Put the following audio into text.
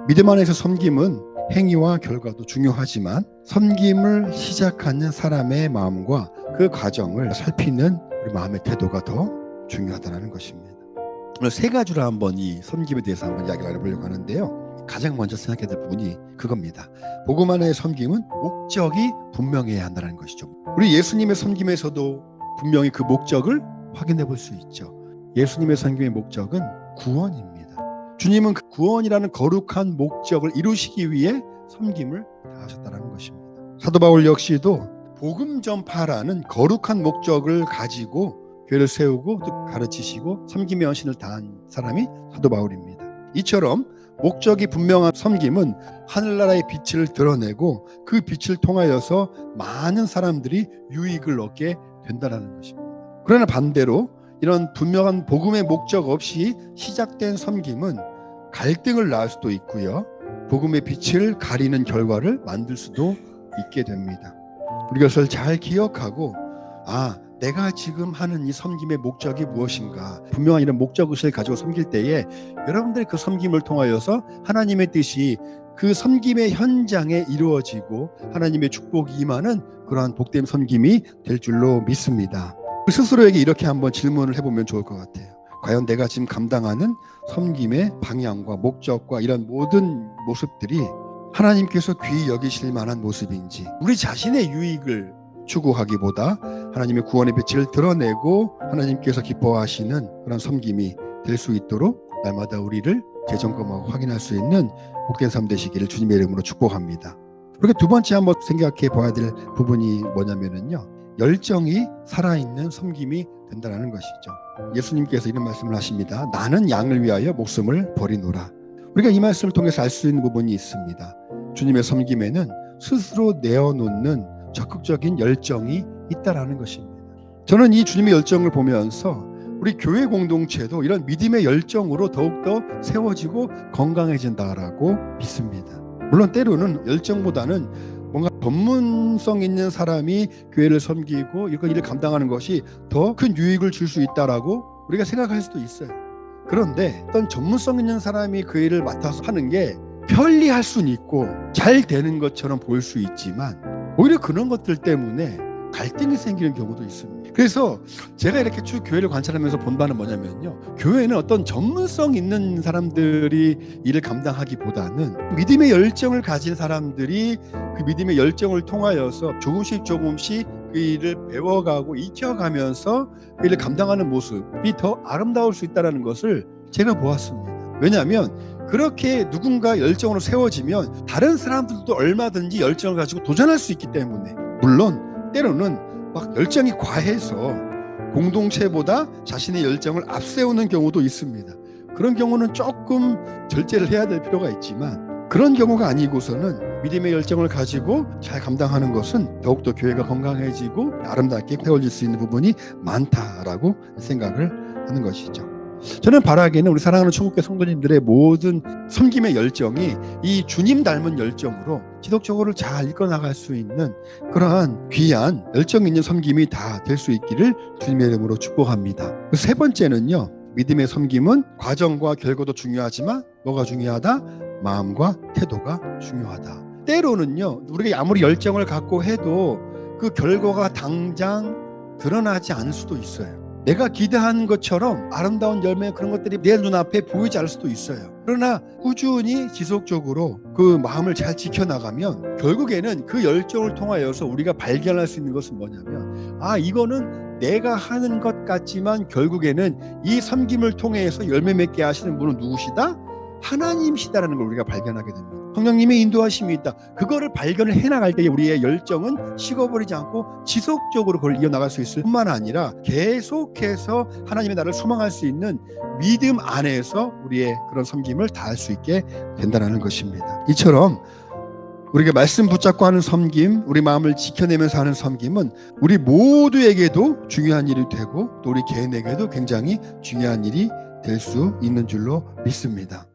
믿음 안에서 섬김은 행위와 결과도 중요하지만 섬김을 시작하는 사람의 마음과 그 과정을 살피는 우리 마음의 태도가 더 중요하다는 것입니다. 오늘 세 가지로 한번 이 섬김에 대해서 한번 이야기를 해보려고 하는데요. 가장 먼저 생각해야 될 부분이 그겁니다. 복음 안의 섬김은 목적이 분명해야 한다는 것이죠. 우리 예수님의 섬김에서도 분명히 그 목적을 확인해 볼 수 있죠. 예수님의 섬김의 목적은 구원입니다. 주님은 그 구원이라는 거룩한 목적을 이루시기 위해 섬김을 다하셨다는 것입니다. 사도 바울 역시도 복음 전파라는 거룩한 목적을 가지고 교회를 세우고 또 가르치시고 섬김의 헌신을 다한 사람이 사도 바울입니다. 이처럼 목적이 분명한 섬김은 하늘나라의 빛을 드러내고 그 빛을 통하여서 많은 사람들이 유익을 얻게 된다는 것입니다. 그러나 반대로 이런 분명한 복음의 목적 없이 시작된 섬김은 갈등을 낳을 수도 있고요. 복음의 빛을 가리는 결과를 만들 수도 있게 됩니다. 우리 이것을 잘 기억하고 내가 지금 하는 이 섬김의 목적이 무엇인가, 분명한 이런 목적의식을 가지고 섬길 때에 여러분들이 그 섬김을 통하여서 하나님의 뜻이 그 섬김의 현장에 이루어지고 하나님의 축복이 임하는 그러한 복된 섬김이 될 줄로 믿습니다. 스스로에게 이렇게 한번 질문을 해보면 좋을 것 같아요. 과연 내가 지금 감당하는 섬김의 방향과 목적과 이런 모든 모습들이 하나님께서 귀히 여기실 만한 모습인지, 우리 자신의 유익을 추구하기보다 하나님의 구원의 빛을 드러내고 하나님께서 기뻐하시는 그런 섬김이 될 수 있도록 날마다 우리를 재점검하고 확인할 수 있는 복된 삶 되시기를 주님의 이름으로 축복합니다. 그리고 두 번째 한번 생각해 봐야 될 부분이 뭐냐면요, 열정이 살아있는 섬김이 된다는 것이죠. 예수님께서 이런 말씀을 하십니다. 나는 양을 위하여 목숨을 버리노라. 우리가 이 말씀을 통해서 알 수 있는 부분이 있습니다. 주님의 섬김에는 스스로 내어놓는 적극적인 열정이 있다라는 것입니다. 저는 이 주님의 열정을 보면서 우리 교회 공동체도 이런 믿음의 열정으로 더욱더 세워지고 건강해진다라고 믿습니다. 물론 때로는 열정보다는 뭔가 전문성 있는 사람이 교회를 섬기고 이거 일을 감당하는 것이 더 큰 유익을 줄 수 있다라고 우리가 생각할 수도 있어요. 그런데 어떤 전문성 있는 사람이 그 일을 맡아서 하는 게 편리할 수는 있고 잘 되는 것처럼 보일 수 있지만 오히려 그런 것들 때문에 갈등이 생기는 경우도 있습니다. 그래서 제가 이렇게 쭉 교회를 관찰하면서 본 바는 뭐냐면요, 교회는 어떤 전문성 있는 사람들이 일을 감당하기보다는 믿음의 열정을 가진 사람들이 그 믿음의 열정을 통하여서 조금씩 그 일을 배워가고 익혀가면서 그 일을 감당하는 모습이 더 아름다울 수 있다는 것을 제가 보았습니다. 왜냐하면 그렇게 누군가 열정으로 세워지면 다른 사람들도 얼마든지 열정을 가지고 도전할 수 있기 때문에, 물론 때로는 막 열정이 과해서 공동체보다 자신의 열정을 앞세우는 경우도 있습니다. 그런 경우는 조금 절제를 해야 될 필요가 있지만, 그런 경우가 아니고서는 믿음의 열정을 가지고 잘 감당하는 것은 더욱더 교회가 건강해지고 아름답게 세워질 수 있는 부분이 많다라고 생각을 하는 것이죠. 저는 바라기에는 우리 사랑하는 천국교 성도님들의 모든 섬김의 열정이 이 주님 닮은 열정으로 지속적으로 잘 이끌어나갈 수 있는 그러한 귀한 열정 있는 섬김이 다 될 수 있기를 주님의 이름으로 축복합니다. 세 번째는요, 믿음의 섬김은 과정과 결과도 중요하지만 뭐가 중요하다? 마음과 태도가 중요하다. 때로는요, 우리가 아무리 열정을 갖고 해도 그 결과가 당장 드러나지 않을 수도 있어요. 내가 기대한 것처럼 아름다운 열매, 그런 것들이 내 눈앞에 보이지 않을 수도 있어요. 그러나 꾸준히 지속적으로 그 마음을 잘 지켜나가면 결국에는 그 열정을 통하여서 우리가 발견할 수 있는 것은 뭐냐면, 이거는 내가 하는 것 같지만 결국에는 이 섬김을 통해서 열매 맺게 하시는 분은 누구시다? 하나님이시다라는 걸 우리가 발견하게 됩니다. 성령님의 인도하심이 있다. 그거를 발견을 해나갈 때에 우리의 열정은 식어버리지 않고 지속적으로 그걸 이어나갈 수 있을 뿐만 아니라 계속해서 하나님의 나를 소망할 수 있는 믿음 안에서 우리의 그런 섬김을 다할 수 있게 된다는 것입니다. 이처럼 우리가 말씀 붙잡고 하는 섬김, 우리 마음을 지켜내면서 하는 섬김은 우리 모두에게도 중요한 일이 되고 또 우리 개인에게도 굉장히 중요한 일이 될 수 있는 줄로 믿습니다.